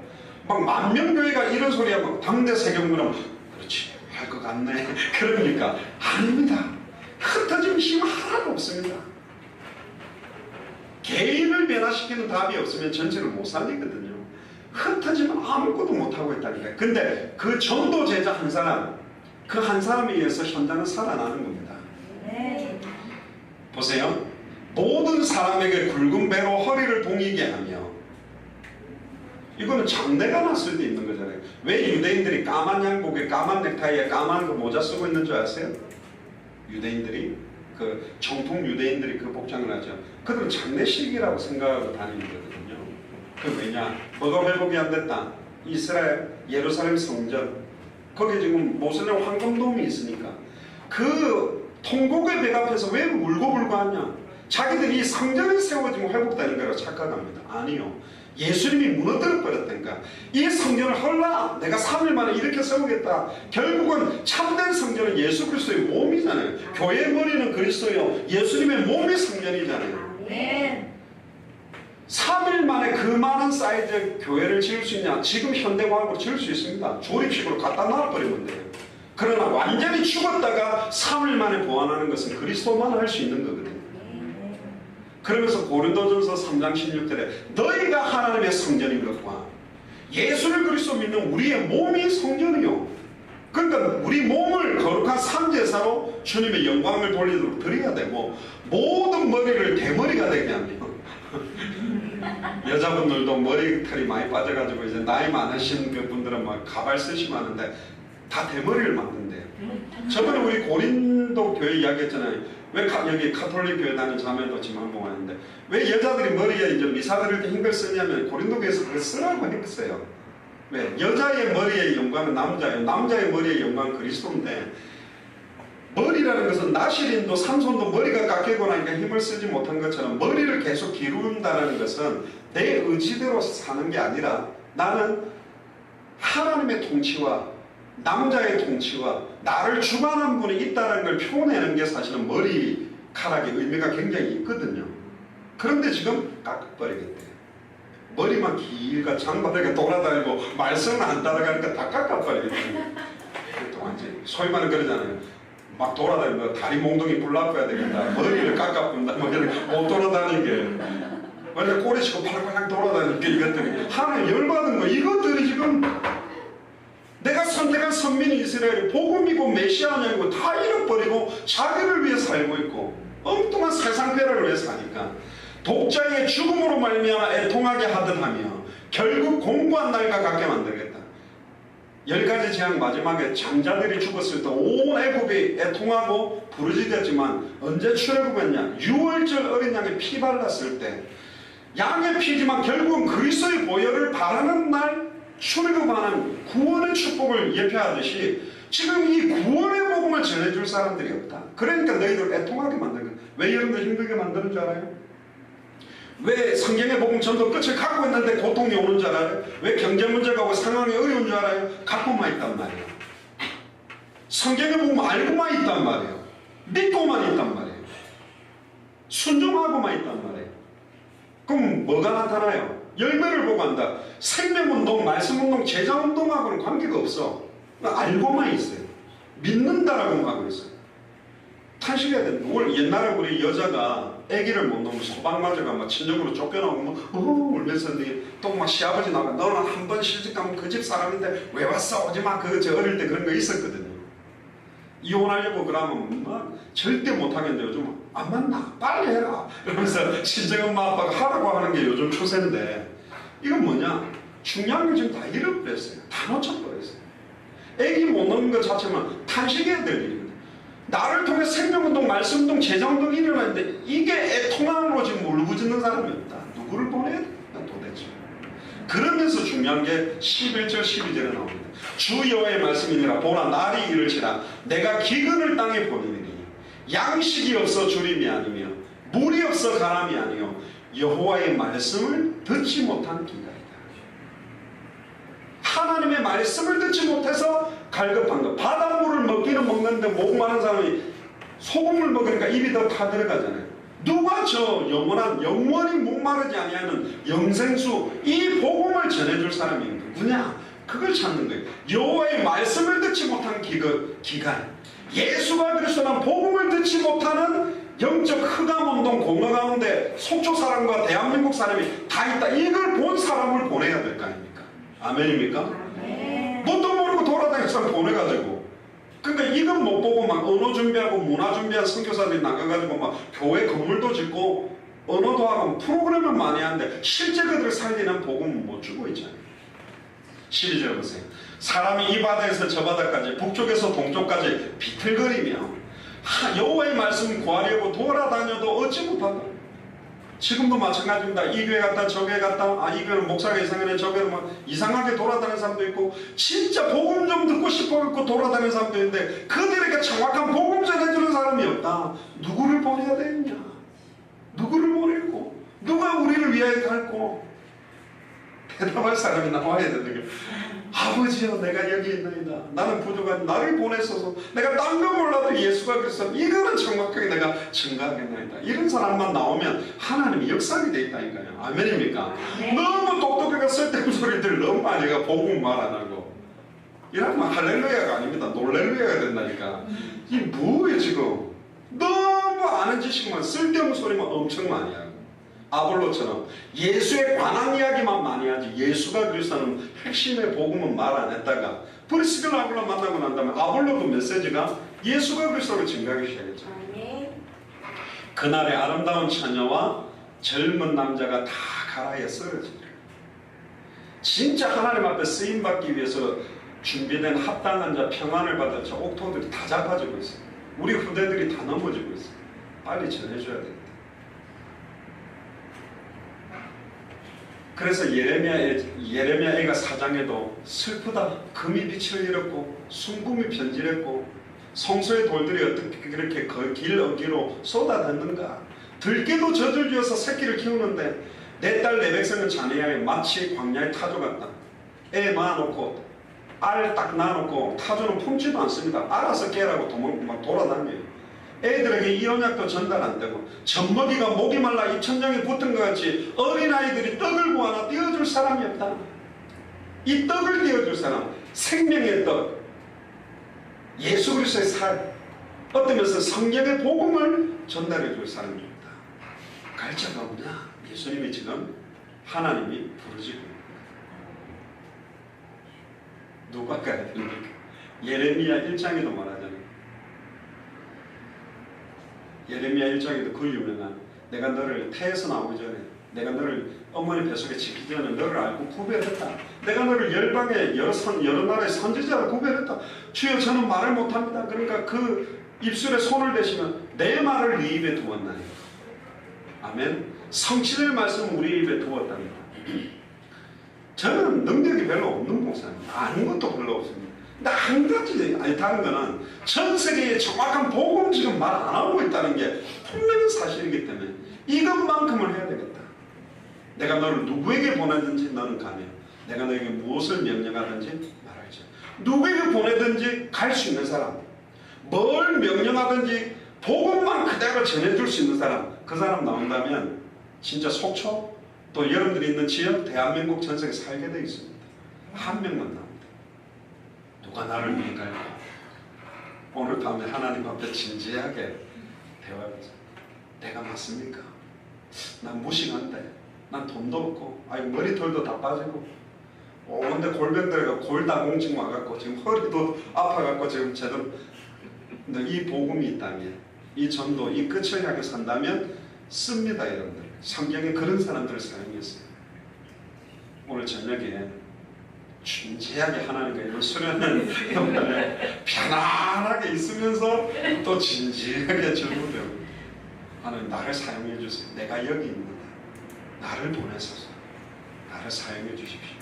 막 만명교회가 이런 소리 하면 당대 세경들은 그렇지 할 것 같네. 그러니까 아닙니다. 흩어지면 힘 하나도 없습니다. 개인을 변화시키는 답이 없으면 전체를 못 살리거든요. 흩어지면 아무것도 못하고 있다니까요. 근데 그 전도 제자 한 사람, 그 한 사람에 의해서 현장은 살아나는 겁니다. 보세요. 모든 사람에게 굵은 배로 허리를 동이게 하며, 이거는 장래가 났을 때 입는 거잖아요. 왜 유대인들이 까만 양복에 까만 넥타이에 까만 그 모자 쓰고 있는 줄 아세요? 유대인들이 그 정통 유대인들이 그 복장을 하죠. 그들은 장례식이라고 생각하고 다니는 거거든요. 그 왜냐? 뭐가 회복이 안 됐다. 이스라엘 예루살렘 성전 거기 지금 모슬렘 황금돔이 있으니까 그 통곡의 배 앞에서 왜 울고불고 하냐? 자기들이 성전이 세워지면 회복되는 거라고 착각합니다. 아니요. 예수님이 무너뜨려 버렸다니까. 이 성전을 헐라 내가 3일 만에 이렇게 세우겠다. 결국은 참된 성전은 예수 그리스도의 몸이잖아요. 교회의 머리는 그리스도요, 예수님의 몸이 성전이잖아요. 3일 만에 그 많은 사이즈의 교회를 지을 수 있냐? 지금 현대과학으로 지을 수 있습니다. 조립식으로 갖다 놔버리면 돼요. 그러나 완전히 죽었다가 3일 만에 부활하는 것은 그리스도만 할 수 있는 거거든요. 그러면서 고린도전서 3장 16절에 너희가 하나님의 성전인 것과 예수를 그리스도 믿는 우리의 몸이 성전이요. 그러니까 우리 몸을 거룩한 삼제사로 주님의 영광을 돌리도록 드려야 되고, 모든 머리를 대머리가 되게 하며 여자분들도 머리털이 많이 빠져가지고 이제 나이 많으신 분들은 막 가발 쓰시면 하는데 다 대머리를 만든대요. 저번에 우리 고린도 교회 이야기했잖아요. 왜 여기 카톨릭 교회 다니는 자매도 지금 한 번 왔는데 왜 여자들이 머리에 이제 미사 드릴 때 흰 걸 쓰냐면 고린도 교회에서 그걸 쓰라고 했어요. 왜? 여자의 머리의 영광은 남자예요. 남자의 머리의 영광은 그리스도인데, 머리라는 것은 나시린도 삼손도 머리가 깎이고 나니까 힘을 쓰지 못한 것처럼 머리를 계속 기른다는 것은 내 의지대로 사는 게 아니라 나는 하나님의 통치와 남자의 통치와 나를 주관한 분이 있다는 걸 표현하는 게 사실은 머리카락의 의미가 굉장히 있거든요. 그런데 지금 깎아버리겠대. 머리만 길가 장바닥에 돌아다니고 말씀은 안 따라가니까 다 깎아버리겠대. 완전히 소위 말하는 그러잖아요. 막 돌아다니면 다리 몽둥이 불나빠야 되겠다. 머리를 깎아본다. 뭐 이렇게 못 돌아다니게. 원래 꼬리 치고 팔팔 돌아다니니까 이것들이 하나님 열받은 거. 이것들이 지금 내가 선택한 선민이 이스라엘이 복음이고 메시아냐고 다 잃어버리고 자기를 위해 살고 있고 엉뚱한 세상 쾌락을 위해 사니까 독자의 죽음으로 말미암아 애통하게 하듯 하며 결국 공고한 날과 같게 만들겠다. 10가지 재앙 마지막에 장자들이 죽었을 때 온 애굽이 애통하고 부르짖었지만 언제 출애굽했냐? 6월절 어린 양의 피 발랐을 때 양의 피지만 결국은 그리스도의 보혈을 바라는 날 출애굽하는 구원의 축복을 예표하듯이 지금 이 구원의 복음을 전해줄 사람들이 없다. 그러니까 너희들 애통하게 만드는 거야. 왜 여러분들 힘들게 만드는 줄 알아요? 왜 성경의 복음 전도 끝을 갖고 있는데 고통이 오는 줄 알아요? 왜 경제 문제가 오고 상황이 어려운 줄 알아요? 갖고만 있단 말이에요. 성경의 복음 알고만 있단 말이에요. 믿고만 있단 말이에요. 순종하고만 있단 말이에요. 그럼 뭐가 나타나요? 열매를 보고 한다. 생명운동, 말씀운동, 제자운동하고는 관계가 없어. 알고만 있어요. 믿는다라고 하고 있어요. 탄식해야 됩니다. 옛날에 우리 여자가 아기를 못 놓으면 소방 맞아가 막 친정으로 쫓겨나고 울면서 또 막 시아버지 나가 너는 한 번 시집 가면 그 집 사람인데 왜 왔어? 오지 마. 저 어릴 때 그런 거 있었거든요. 이혼하려고 그러면 막 절대 못하겠는데 요즘 안 만나 빨리 해라 이러면서 친정엄마 아빠가 하라고 하는 게 요즘 추세인데, 이건 뭐냐? 중요한 걸 지금 다 잃어버렸어요. 다 놓쳐버렸어요. 애기 못 낳는 것 자체만 탄식해야 될 일입니다. 나를 통해 생명운동, 말씀운동, 제자운동이 일어나는데 이게 애통함으로 지금 울부짖는 사람이 없다. 누구를 보내야 되나 도대체. 그러면서 중요한 게 11절 12절에 나옵니다. 주 여호와의 말씀이니라. 보라 날이 이를지라 내가 기근을 땅에 보내리니 양식이 없어 주림이 아니며 물이 없어 가람이 아니요 여호와의 말씀을 듣지 못한 기다리다. 하나님의 말씀을 듣지 못해서 갈급한 것. 바닷물을 먹기는 먹는데 목마른 사람이 소금을 먹으니까 입이 더 타들어가잖아요. 누가 저 영원한 영원히 목마르지 아니하는 영생수 이 복음을 전해줄 사람이 누구냐? 그걸 찾는 거예요. 여호와의 말씀을 듣지 못한 기간, 예수가 그리스도는 복음을 듣지 못하는 영적 흑암운동 공허 가운데 속초 사람과 대한민국 사람이 다 있다. 이걸 본 사람을 보내야 될 거 아닙니까? 아멘입니까? 네. 뭣도 모르고 돌아다니면서 보내가지고, 그러니까 이건 못 보고 막 언어 준비하고 문화 준비한 선교사들이 나가가지고 막 교회 건물도 짓고 언어도 하고 프로그램을 많이 하는데 실제 그들을 살리는 복음은 못 주고 있잖아요. 12절 보세요. 사람이 이 바다에서 저 바다까지 북쪽에서 동쪽까지 비틀거리며 여호와의 말씀 구하려고 돌아다녀도 얻지 못한다. 지금도 마찬가지입니다. 이 교회 갔다 저 교회 갔다, 이 교회는 목사가 이상하네, 저 교회는 막 이상하게 돌아다니는 사람도 있고, 진짜 복음 좀 듣고 싶어갖고 돌아다니는 사람도 있는데 그들에게 정확한 복음 전해주는 사람이 없다. 누구를 보내야 되느냐? 누구를 보내고 누가 우리를 위하여 갈고? 대답할 사람이 나와야 되는 거예요. 아버지여 내가 여기 있나이다. 나는 부족한 나를 보내소서. 내가 딴 거 몰라도 예수가 그랬어. 이거는 정확하게 내가 증거하겠나이다. 이런 사람만 나오면 하나님이 역사하게 돼 있다니까요. 아멘입니까? 네. 너무 똑똑하게 쓸데없는 소리들 너무 많이 해가 복음 말 안 하고 이러면 할렐루야가 아닙니다. 놀렐루야가 된다니까. 이게 뭐예요 지금? 너무 아는 지식만 쓸데없는 소리만 엄청 많이 하고 아볼로처럼 예수에 관한 이야기만 많이 하지 예수가 그리스도는 핵심의 복음은 말 안 했다가 프리스길라 아볼로 만나고 난 다음에 아볼로도 메시지가 예수가 그리스도를 증거하기 시작했죠. 그날의 아름다운 처녀와 젊은 남자가 다 가라에 쓰러지더라. 진짜 하나님 앞에 쓰임받기 위해서 준비된 합당한 자 평안을 받을 자 옥토들이 다 잡아지고 있어요. 우리 후대들이 다 넘어지고 있어요. 빨리 전해줘야 됩니다. 그래서 예레미야애가 4장에도 슬프다. 금이 빛을 잃었고 순금이 변질했고 성소의 돌들이 어떻게 그렇게 길 어기로 쏟아졌는가. 들깨도 젖을 쥐어서 새끼를 키우는데 내 딸 내 백성은 자네야에 마치 광야의 타조 같다. 애 낳아놓고 알 딱 낳아놓고 타조는 품지도 않습니다. 알아서 깨라고 막 돌아다녀요. 애들에게 이 언약도 전달 안 되고 젖먹이가 목이 말라 입천장에 붙은 것 같이 어린아이들이 떡을 구하나 띄워줄 사람이 없다. 이 떡을 띄워줄 사람, 생명의 떡, 예수 그리스도의 살, 어떠면서 성경의 복음을 전달해 줄 사람이 없다. 갈 자가 없냐? 예수님이 지금 하나님이 부르시고 누가 가야 됩니까? 예레미야 1장에도 말하잖아요. 예레미야 1장에도 그 유명한 내가 너를 태에서 나오기 전에 내가 너를 어머니 뱃속에 지키기 전에 너를 알고 구별했다. 내가 너를 열방의 여러 나라의 선지자로 구별했다. 주여 저는 말을 못합니다. 그러니까 그 입술에 손을 대시면 내 말을 네 입에 두었나니. 아멘. 성취될 말씀은 우리 입에 두었답니다. 저는 능력이 별로 없는 목사입니다. 아는 것도 별로 없습니다. 근데 한 가지 다른 거는 전 세계에 정확한 복음 지금 말 안 하고 있다는 게 분명히 사실이기 때문에 이것만큼을 해야 되겠다. 내가 너를 누구에게 보내든지 너는 가며 내가 너에게 무엇을 명령하든지 말하자. 누구에게 보내든지 갈 수 있는 사람, 뭘 명령하든지 복음만 그대로 전해줄 수 있는 사람, 그 사람 나온다면 진짜 속초 또 여러분들이 있는 지역 대한민국 전세에 살게 되어 있습니다. 한 명만 나옵니다. 누가 나를 위해 갈까? 오늘 밤에 하나님 앞에 진지하게 대화하자. 내가 맞습니까? 난 무식한데, 난 돈도 없고, 머리털도 다 빠지고, 근데 골병들가 골다공증 와갖고 지금 허리도 아파갖고 지금 제대로. 근데 이 복음이 있다면, 이 전도, 이 끝을 향해 산다면 씁니다, 여러분들. 성경에 그런 사람들을 사용했어요. 오늘 저녁에 진지하게 하나님과 이런 수련은 편안하게 있으면서 또 진지하게 절구되고 하나님 나를 사용해 주세요. 내가 여기 있는다. 나를 보내소서. 나를 사용해 주십시오.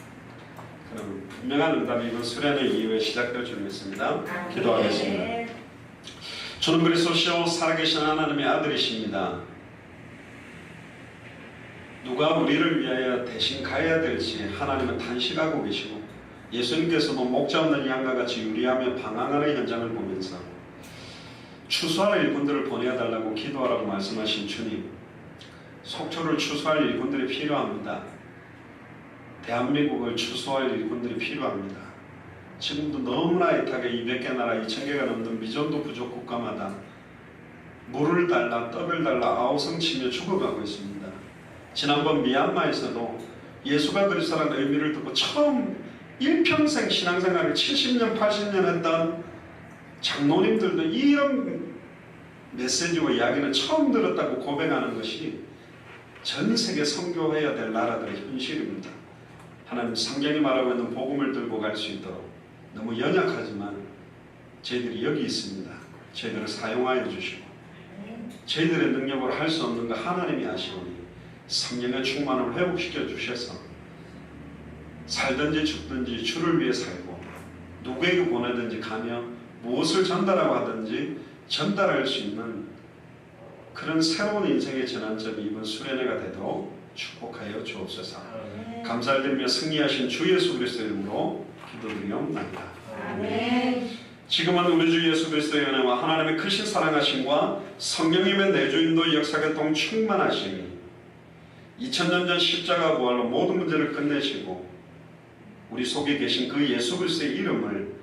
그럼 분명한 응답이 이번 수련의 이후에 시작될 줄 믿습니다. 기도하겠습니다. 주는 그리스도시요 살아계신 하나님의 아들이십니다. 누가 우리를 위하여 대신 가야 될지 하나님은 단식하고 계시고 예수님께서도 목자 없는 양과 같이 유리하며 방황하는 현장을 보면서 추수할 일꾼들을 보내달라고 기도하라고 말씀하신 주님, 속초를 추수할 일꾼들이 필요합니다. 대한민국을 추수할 일꾼들이 필요합니다. 지금도 너무나 애타게 200개 나라 2000개가 넘는 미전도 부족 국가마다 물을 달라 떡을 달라 아우성치며 죽어가고 있습니다. 지난번 미얀마에서도 예수가 그리스도라는 의미를 듣고 처음 일평생 신앙생활을 70년 80년 했던 장로님들도 이런 메시지와 이야기는 처음 들었다고 고백하는 것이 전 세계 선교해야 될 나라들의 현실입니다. 하나님 성경이 말하고 있는 복음을 들고 갈 수 있도록 너무 연약하지만 저희들이 여기 있습니다. 저희들을 사용하여 주시고 저희들의 능력으로 할 수 없는 거 하나님이 아시오니 성령의 충만을 회복시켜 주셔서 살든지 죽든지 주를 위해 살고 누구에게 보내든지 가며 무엇을 전달하고 하든지 전달할 수 있는 그런 새로운 인생의 전환점이 이번 수련회가 되도록 축복하여 주옵소서. 감사를 드리며 승리하신 주 예수 그리스도의 이름으로 기도드리옵나이다. 아멘. 지금은 우리 주 예수 그리스도의 은혜와 하나님의 크신 사랑하심과 성령님의 내주인도 역사교통 충만하심이 2000년 전 십자가 부활로 모든 문제를 끝내시고 우리 속에 계신 그 예수 그리스도의 이름을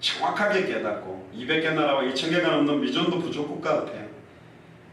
정확하게 깨닫고 200개 나라와 2000개가 넘는 미전도 부족 국가 앞에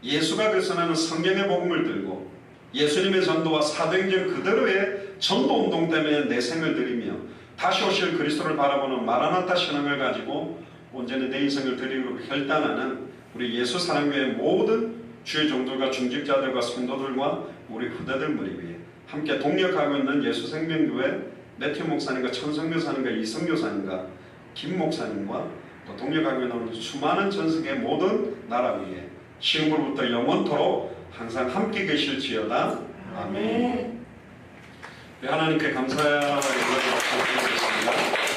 예수가 그리스도라는 성경의 복음을 들고 예수님의 전도와 사도행전 그대로의 전도운동 때문에 내 생을 드리며 다시 오실 그리스도를 바라보는 마라나타 신앙을 가지고 온전히 내 인생을 드리기로 결단하는 우리 예수 사랑교회 모든 주의 종들과 중직자들과 성도들과 우리 후대들 머리 위에 함께 동력하고 있는 예수생명교회 매튜 목사님과 천성 교사님과 이성 교사님과 김 목사님과 또 동력하고 있는 수많은 전 세계 모든 나라 위에 지금으로부터 영원토록 항상 함께 계실지어다. 아멘. 하나님께 감사의 기도를 드리겠습니다.